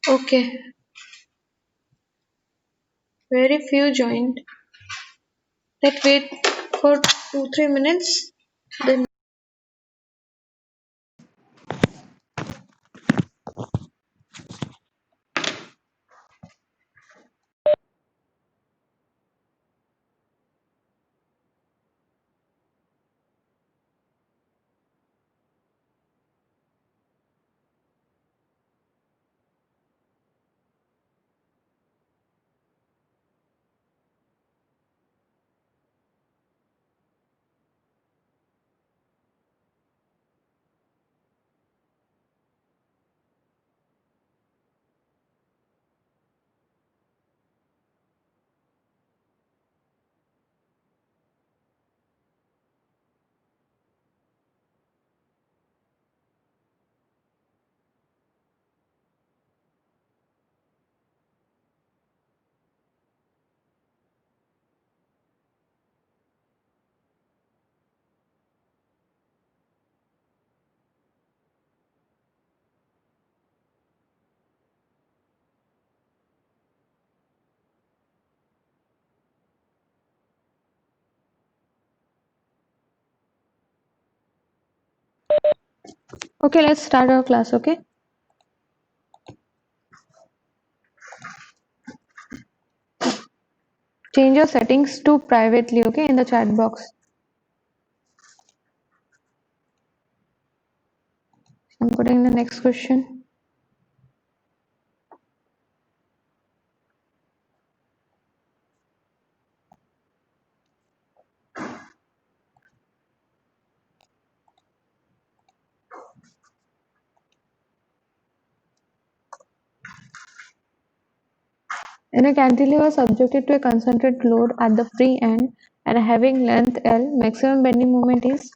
Okay, very few joined. Let's wait for 2-3 minutes. Then okay, let's start our class. Okay, change your settings to privately. Okay, in the chat box. I'm putting the next question. In a cantilever subjected to a concentrated load at the free end and having length L, maximum bending moment is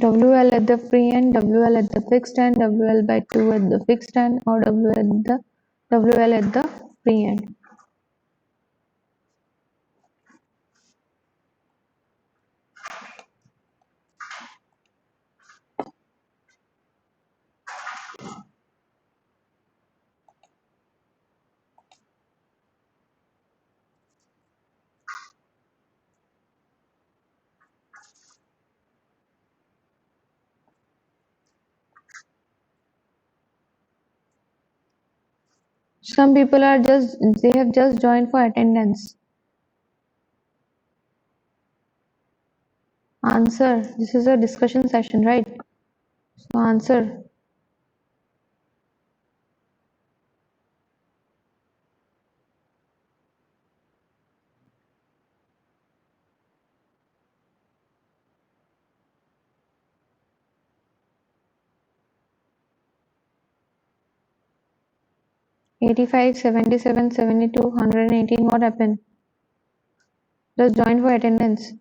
WL at the free end, WL at the fixed end, WL by 2 at the fixed end, or WL at the free end. Some people are they have just joined for attendance. Answer. This is a discussion session, right? So answer. "85, 77, 72, 118, what happened? Just join for attendance.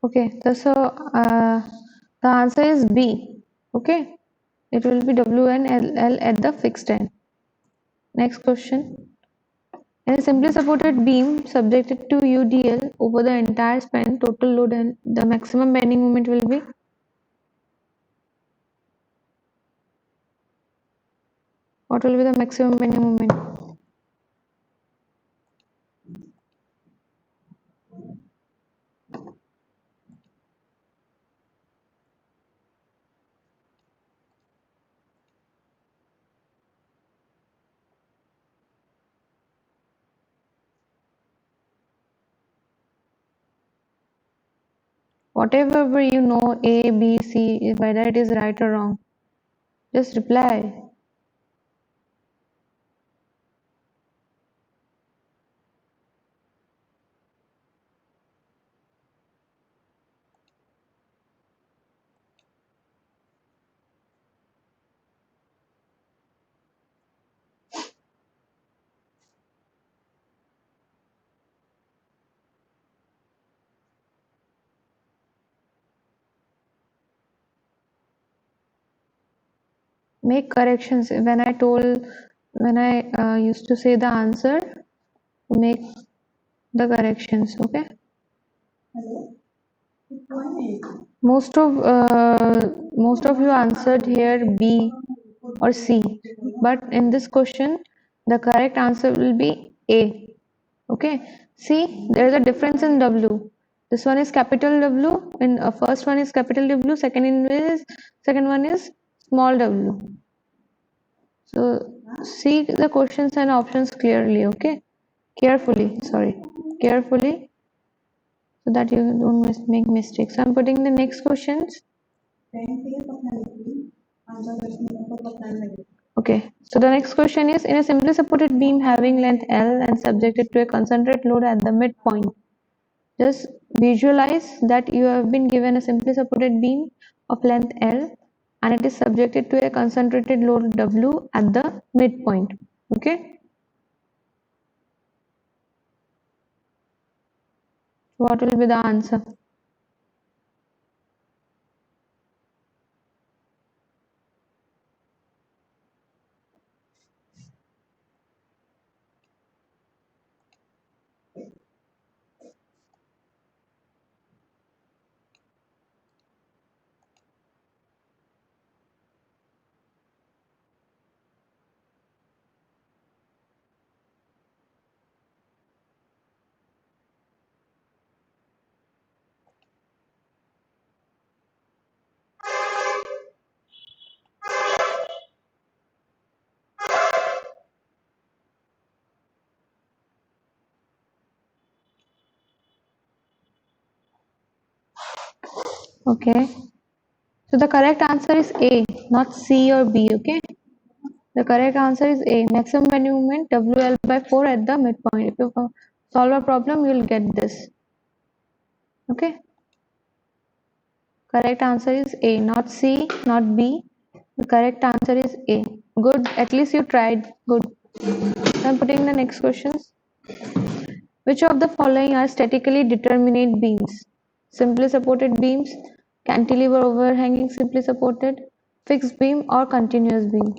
Okay, the answer is B. Okay, it will be WNLL at the fixed end. Next question. In a simply supported beam subjected to UDL over the entire span, total load and the maximum bending moment will be. What will be the maximum bending moment? Whatever you know, A, B, C, whether it is right or wrong, just reply. make corrections. When I used to say the answer, make the corrections. Okay. Most of you answered here B or C, but in this question, the correct answer will be A. Okay. See, there is a difference in W. This one is capital W. In first one is capital W. Second one is small w. So see the questions and options clearly. Okay. Carefully. Sorry. Carefully, so that you don't make mistakes. So I'm putting the next questions. Okay, so the next question is, in a simply supported beam having length L and subjected to a concentrated load at the midpoint, just visualize that you have been given a simply supported beam of length L and it is subjected to a concentrated load W at the midpoint. Okay, what will be the answer? Okay, so the correct answer is A, not C or B. Okay. The correct answer is A. Maximum bending moment WL by 4 at the midpoint. If you solve a problem, you will get this. Okay. Correct answer is A, not C, not B. The correct answer is A. Good. At least you tried. Good. I'm putting the next questions. Which of the following are statically determinate beams? Simply supported beams, cantilever overhanging simply supported, fixed beam or continuous beam?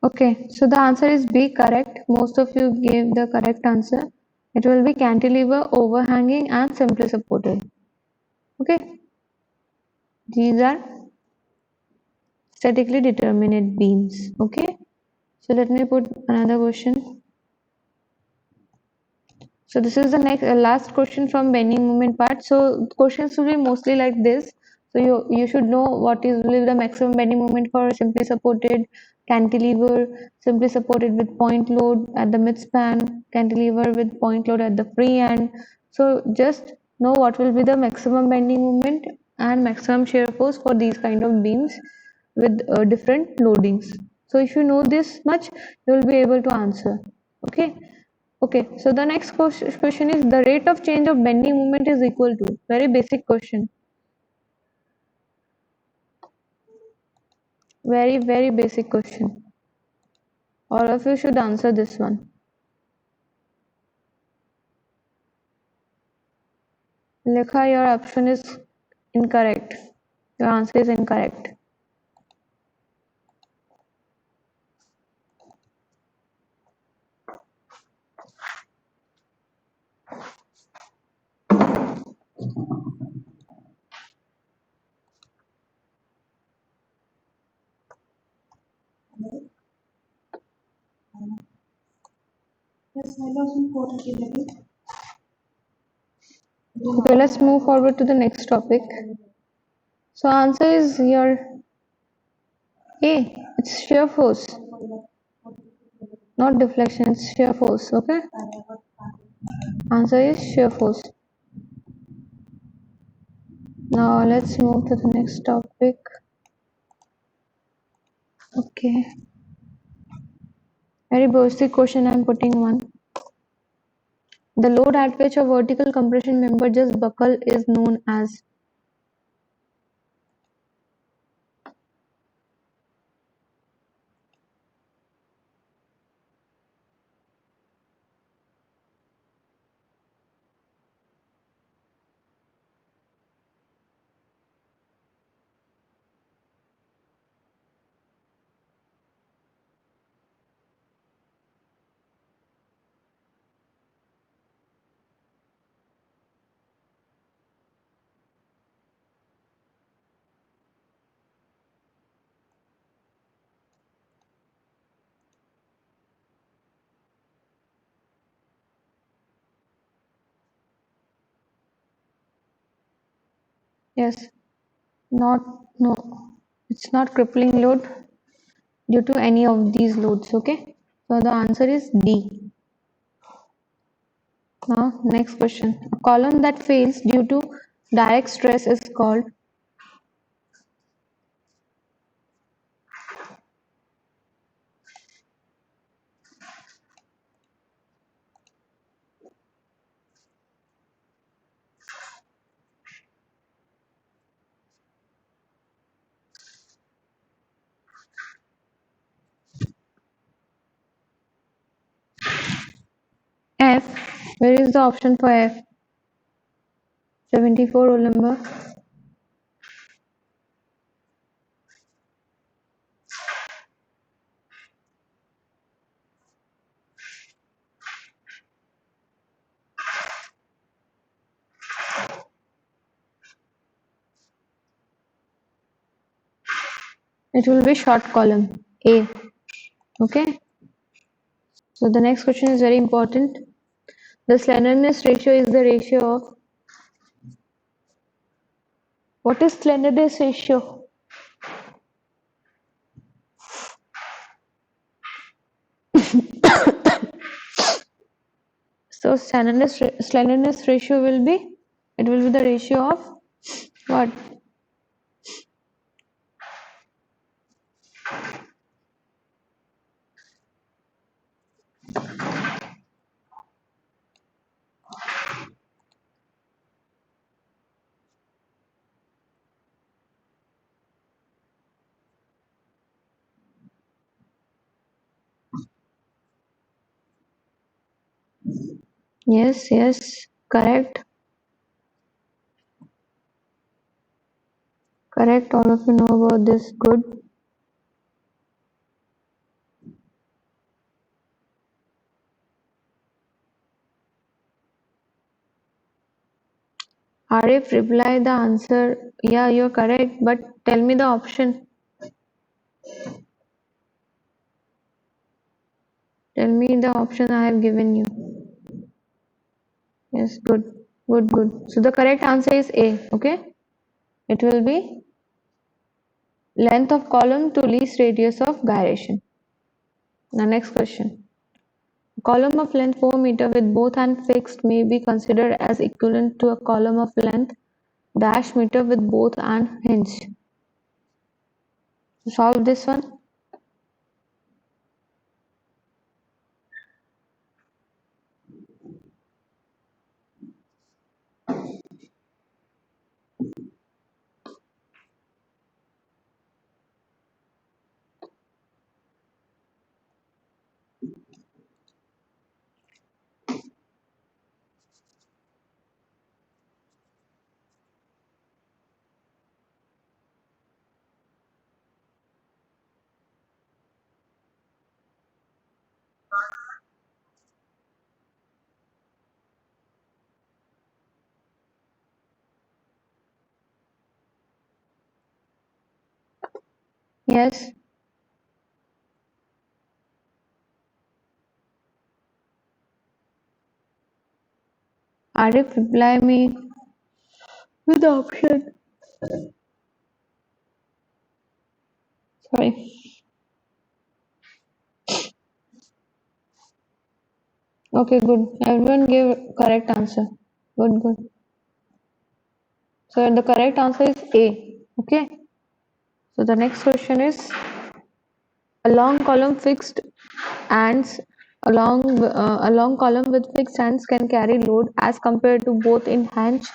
Okay, so the answer is B, correct. Most of you gave the correct answer. It will be cantilever, overhanging, and simply supported. Okay, these are statically determinate beams. Okay, so let me put another question. So this is the next last question from bending moment part. So questions will be mostly like this. So you should know what is will be the maximum bending moment for simply supported cantilever, simply supported with point load at the midspan, cantilever with point load at the free end. So just know what will be the maximum bending moment and maximum shear force for these kind of beams with different loadings. So if you know this much, you will be able to answer. Okay. Okay, so the next question is, the rate of change of bending moment is equal to, very basic question, very basic question. All of you should answer this one. Lekha, your option is incorrect. Your answer is incorrect. Okay, let's move forward to the next topic. So answer is your A. It's shear force, not deflection. It's shear force. Okay. Answer is shear force. Now let's move to the next topic. Okay. Very basic question. I'm putting one. The load at which a vertical compression member just buckle is known as. Yes. Not no. It's not crippling load due to any of these loads. Okay. So the answer is D. Now next question. A column that fails due to direct stress is called. F. Where is the option for F? 74, roll number. It will be short column A. Okay. So the next question is very important. The slenderness ratio is the ratio of. What is slenderness ratio? So slenderness ratio will be. It will be the ratio of what? Yes, yes, correct, correct. All of you know about this. Good. Arif, reply the answer. Yeah, you're correct. But tell me the option. Tell me the option I have given you. Yes, good, good, good. So the correct answer is A. Okay. It will be length of column to least radius of gyration. The next question. A column of length 4 meter with both hands fixed may be considered as equivalent to a column of length dash meter with both hands hinged. Solve this one. Yes. Arif, reply me with the option. Sorry. Okay, good. Everyone gave correct answer. Good, good. So the correct answer is A. Okay. So the next question is a long column fixed ants a long column with fixed ants can carry load as compared to both in hands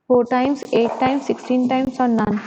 4 times, 8 times, 16 times or none.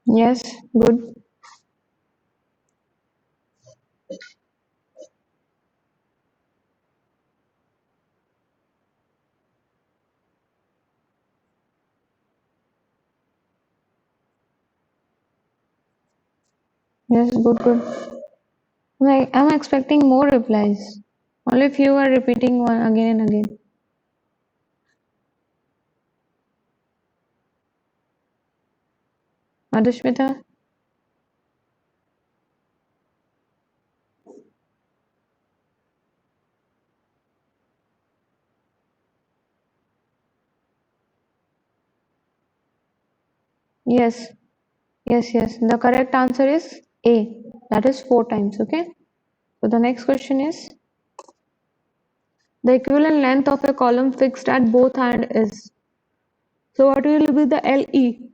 Yes, good. Yes, good, good. Like I'm expecting more replies. Only few are repeating one again and again. Madhushmita? Yes, yes, yes. The correct answer is A. That is 4 times. Okay. So the next question is the equivalent length of a column fixed at both ends is. So what will be the LE?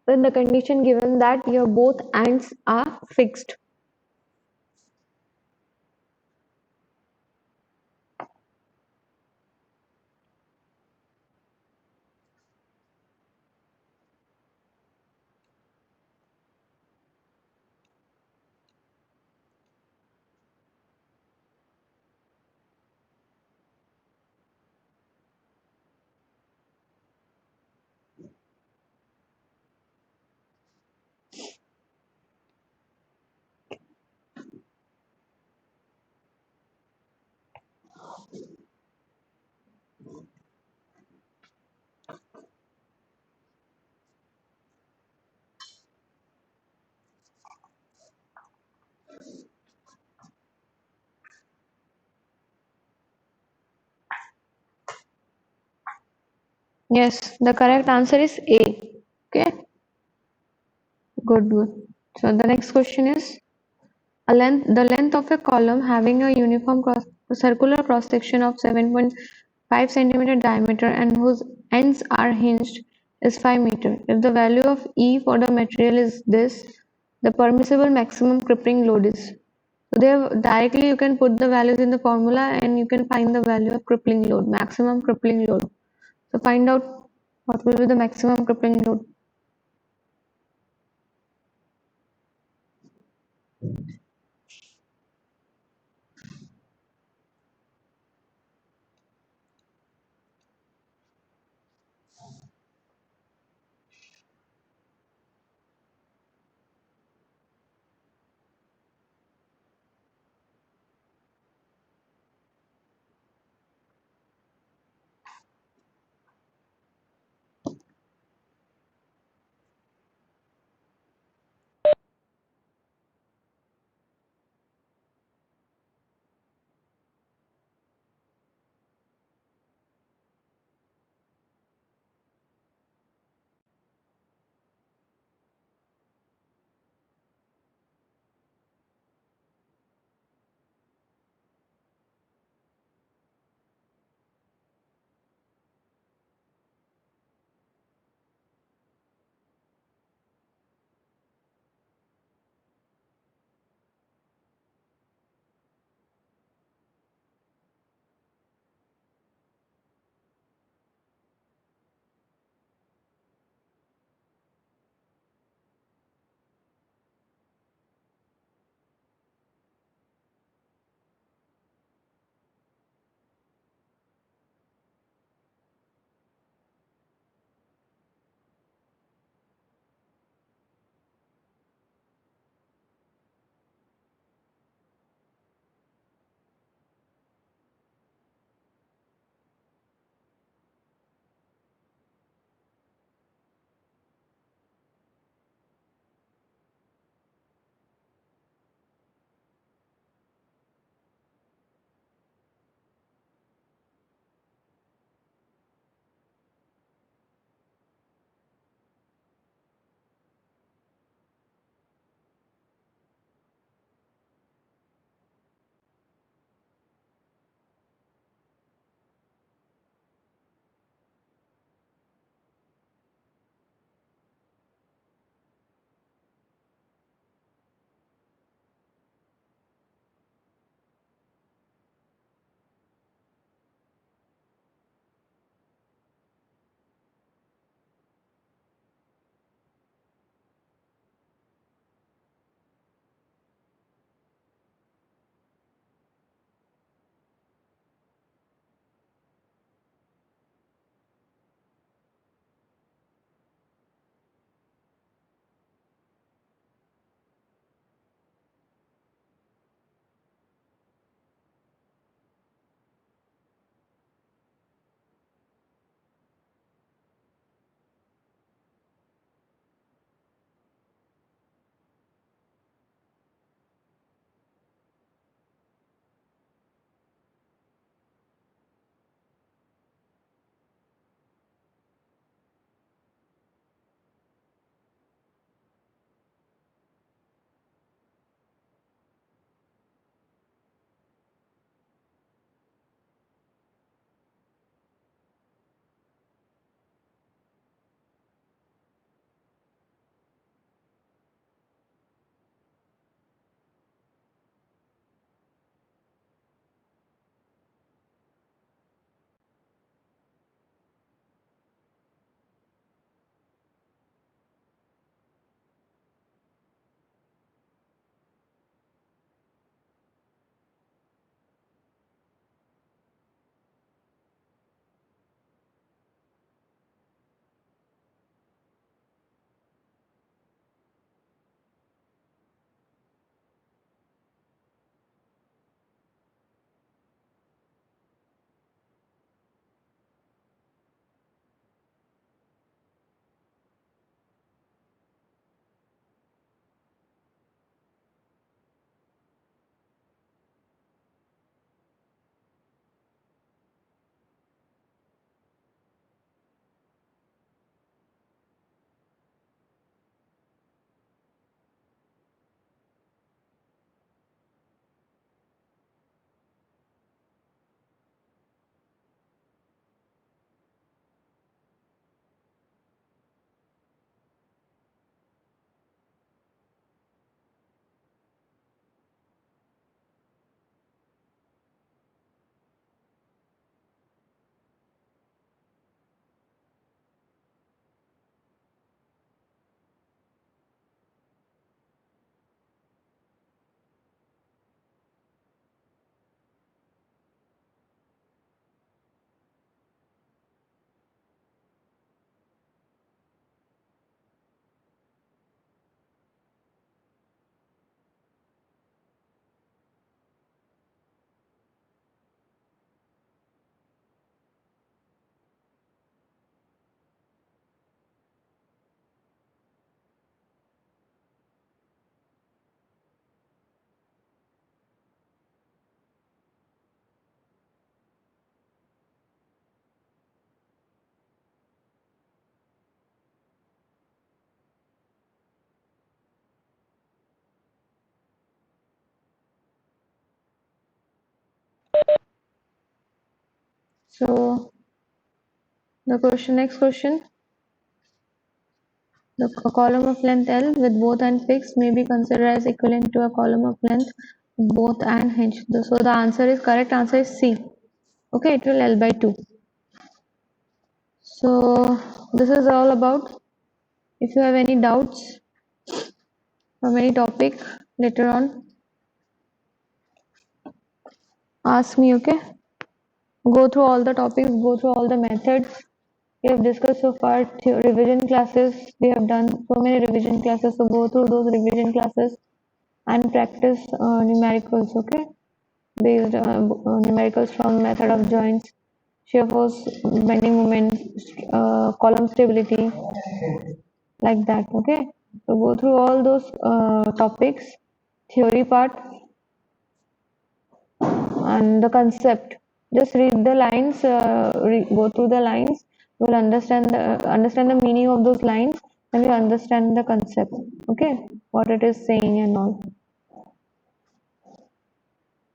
When the condition given that your both ends are fixed. Yes, the correct answer is A. Okay, good, good. So the next question is the length of a column having a uniform circular cross section of 7.5 centimeter diameter and whose ends are hinged is 5 meter. If the value of E for the material is this, the permissible maximum crippling load is. So there directly you can put the values in the formula and you can find the value of crippling load, maximum crippling load. So find out what will be the maximum crippling load. Next question. The column of length L with both ends fixed may be considered as equivalent to a column of length with both ends hinged. So the correct answer is C. Okay, it will L by 2. So this is all about. If you have any doubts from any topic later on, ask me, okay? Go through all the topics, go through all the methods we have discussed so far. Revision classes, we have done so many revision classes, so go through those revision classes and practice numericals, okay? Based numericals from method of joints, shear force, bending moment, column stability, like that, okay? So go through all those topics, theory part and the concept. Just read the lines, go through the lines. You will understand the meaning of those lines, and you understand the concept. Okay, what it is saying and all.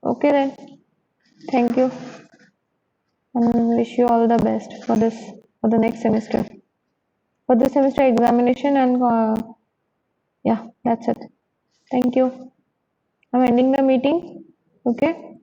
Okay then. Thank you, and wish you all the best for the next semester. For this semester examination and yeah, that's it. Thank you. I'm ending the meeting. Okay.